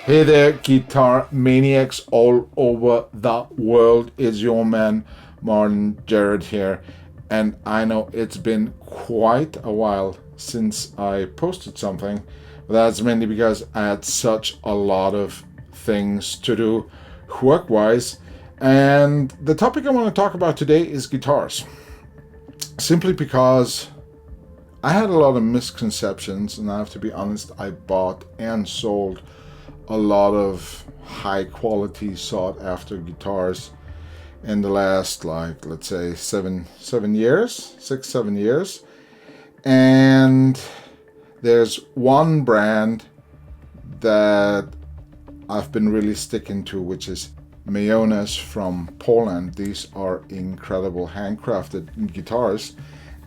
Hey there, guitar maniacs all over the world. It's your man, Martin Jarrett here. And I know it's been quite a while since I posted something, but that's mainly because I had such a lot of things to do work-wise. And the topic I want to talk about today is guitars. Simply because I had a lot of misconceptions, and I have to be honest, I bought and sold a lot of high quality sought after guitars in the last, like, let's say 7 years, 6-7 years. And there's one brand that I've been really sticking to, which is Mayones from Poland. These are incredible handcrafted guitars.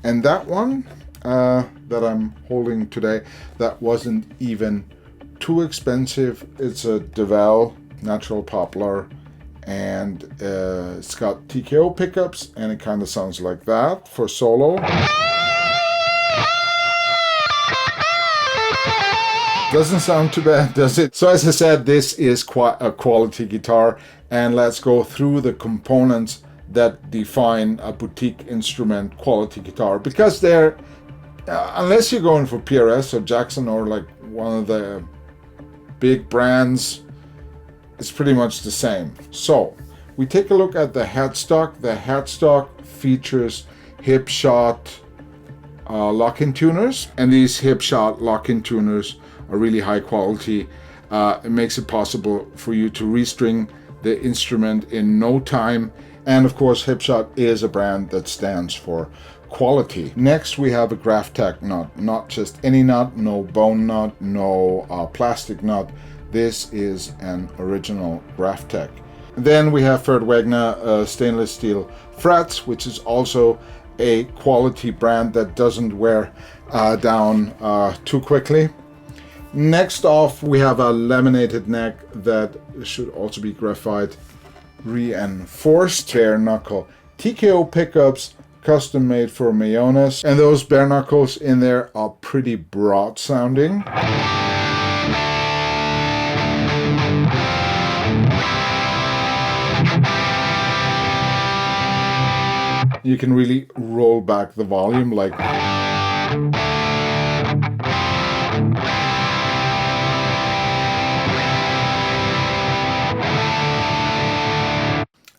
And that one that I'm holding today, that wasn't even too expensive. It's a Duvell natural poplar, and it's got TKO pickups, and it kind of sounds like that for solo. Doesn't sound too bad, does it? So as I said, this is quite a quality guitar, and let's go through the components that define a boutique instrument quality guitar, because they're unless you're going for PRS or Jackson or like one of the big brands, it's pretty much the same. So we take a look at the headstock. The headstock features hip shot lock-in tuners, and these hip shot lock-in tuners are really high quality. It makes it possible for you to restring the instrument in no time, and of course Hipshot is a brand that stands for quality. Next we have a Graphtec nut, not just any nut, no bone nut, no plastic nut. This is an original Graphtec. Then we have Ferd Wegner stainless steel frets, which is also a quality brand that doesn't wear down too quickly. Next off we have a laminated neck that should also be graphite reinforced. Bare knuckle TKO pickups, custom made for Mayones, and those bare knuckles in there are pretty broad sounding. You can really roll back the volume like.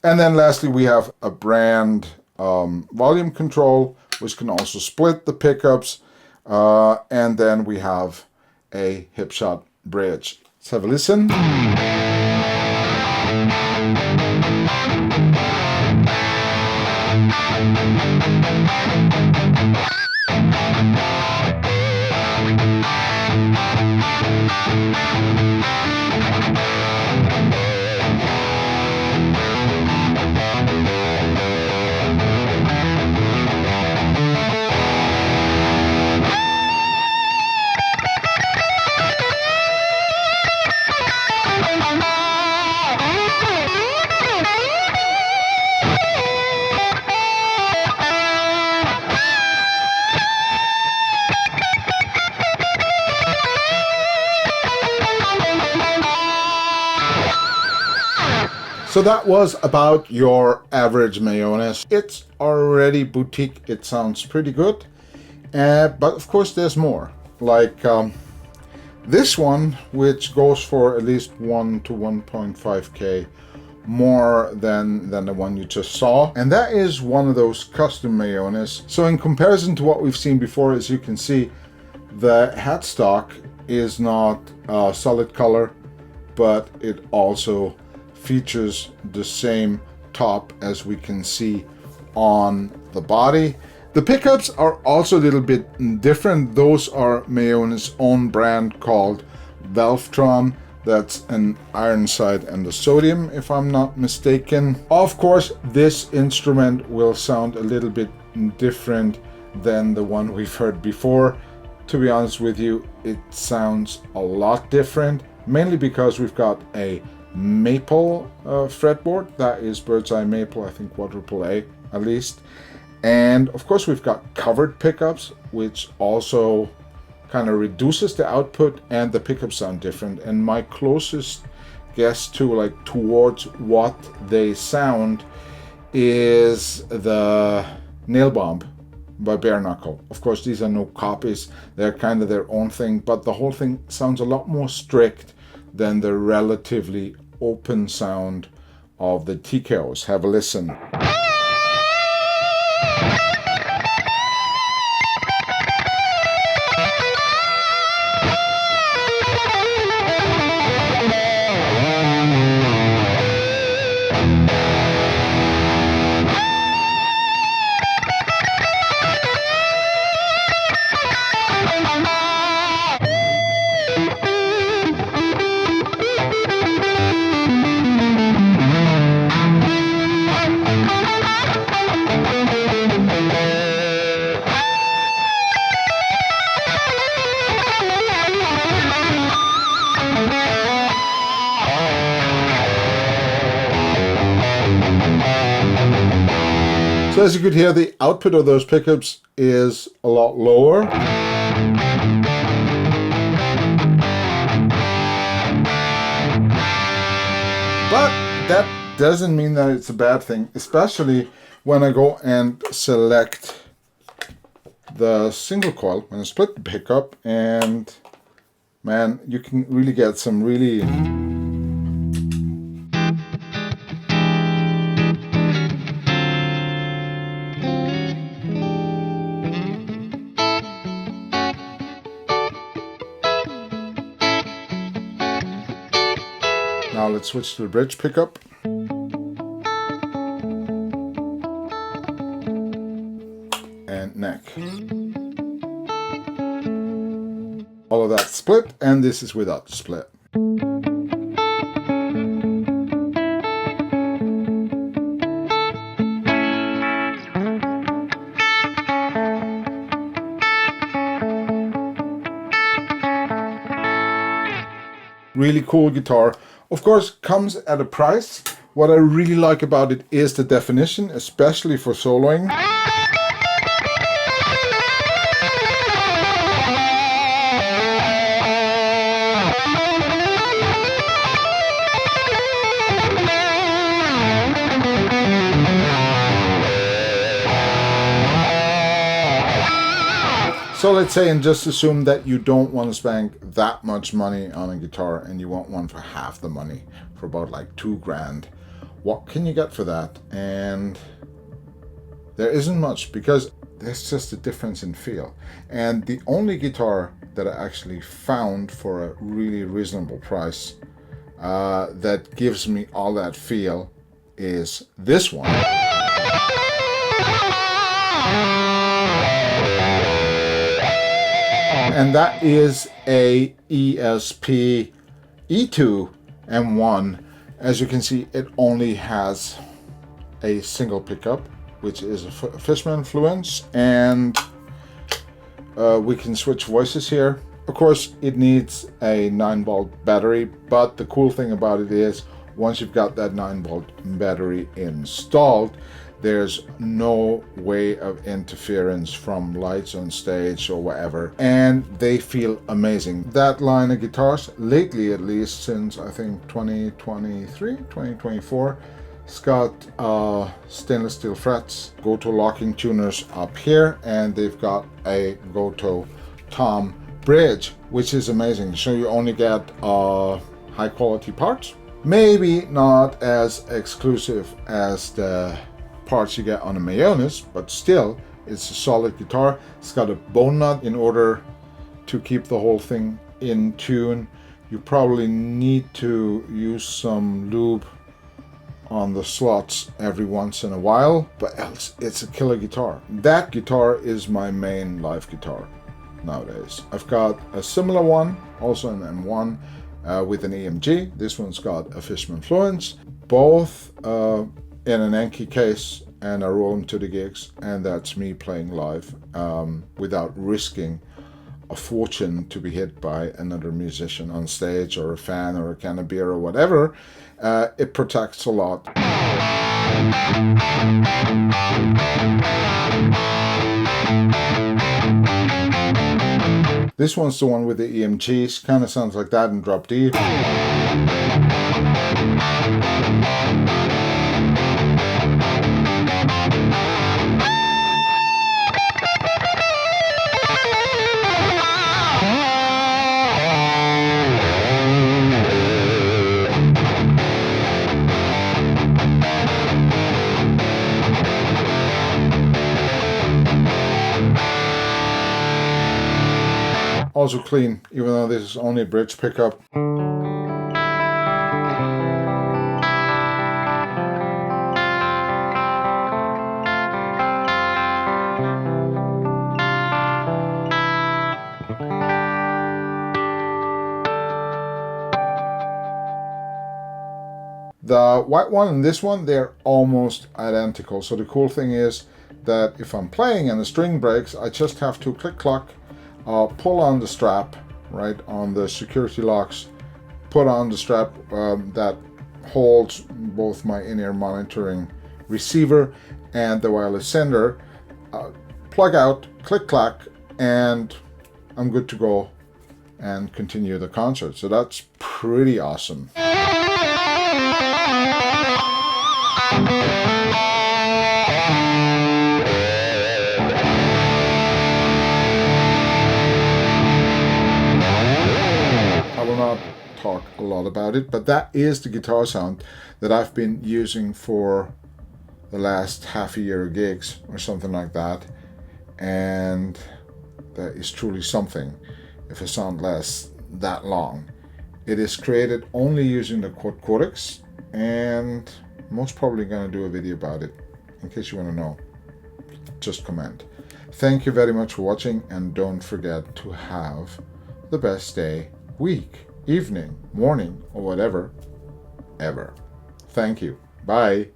And then lastly we have a brand volume control, which can also split the pickups, and then we have a Hipshot bridge. Let's have a listen. So that was about your average Mayones. It's already boutique, it sounds pretty good, but of course there's more. Like this one, which goes for at least 1 to 1.5k more than the one you just saw, and that is one of those custom Mayones. So in comparison to what we've seen before, as you can see, the headstock is not solid color, but it also features the same top as we can see on the body. The pickups are also a little bit different. Those are Mayones' own brand called Velvetron. That's an iron side and a sodium, if I'm not mistaken. Of course, this instrument will sound a little bit different than the one we've heard before. To be honest with you, it sounds a lot different, mainly because we've got a maple fretboard. That is bird's eye maple, I think quadruple A at least. And of course we've got covered pickups, which also kind of reduces the output and the pickups sound different. And my closest guess to like towards what they sound is the Nail Bomb by Bare Knuckle. Of course, these are no copies, they're kind of their own thing, but the whole thing sounds a lot more strict than the relatively open sound of the TKOs. Have a listen. So as you could hear, the output of those pickups is a lot lower. But that doesn't mean that it's a bad thing, especially when I go and select the single coil, when I split the pickup, and man, you can really get some really Now let's switch to the bridge pickup. And neck. All of that split, and this is without the split. Really cool guitar. Of course, comes at a price. What I really like about it is the definition, especially for soloing. So let's say, and just assume that you don't want to spend that much money on a guitar and you want one for half the money, for about like $2,000. What can you get for that? And there isn't much, because there's just a difference in feel. And the only guitar that I actually found for a really reasonable price that gives me all that feel is this one. And that is a ESP E-II M-I. As you can see, it only has a single pickup, which is a Fishman Fluence, and we can switch voices here. Of course, it needs a 9-volt battery, but the cool thing about it is once you've got that 9-volt battery installed, there's no way of interference from lights on stage or whatever, and they feel amazing. That line of guitars, lately at least, since I think 2024, it's got stainless steel frets, Goto locking tuners up here, and they've got a Goto tom bridge, which is amazing. So you only get high quality parts, maybe not as exclusive as the parts you get on a Mayones, but still it's a solid guitar. It's got a bone nut in order to keep the whole thing in tune. You probably need to use some lube on the slots every once in a while, but else it's a killer guitar. That guitar is my main live guitar nowadays. I've got a similar one, also an M1 with an EMG. This one's got a Fishman Fluence, both in an Enki case, and I roll them to the gigs, and that's me playing live without risking a fortune to be hit by another musician on stage, or a fan, or a can of beer, or whatever. It protects a lot. This one's the one with the EMGs, kind of sounds like that in drop D. Also clean, even though this is only a bridge pickup. The white one and this one, they're almost identical. So the cool thing is that if I'm playing and the string breaks, I just have to click-clock, pull on the strap, right, on the security locks, put on the strap that holds both my in-ear monitoring receiver and the wireless sender, plug out, click-clack, and I'm good to go and continue the concert. So that's pretty awesome. I will not talk a lot about it, but that is the guitar sound that I've been using for the last half a year of gigs or something like that, and that is truly something if a sound lasts that long. It is created only using the quad codecs, and most probably going to do a video about it. In case you want to know, just comment. Thank you very much for watching, and don't forget to have the best day, week, evening, morning, or whatever, ever. Thank you. Bye.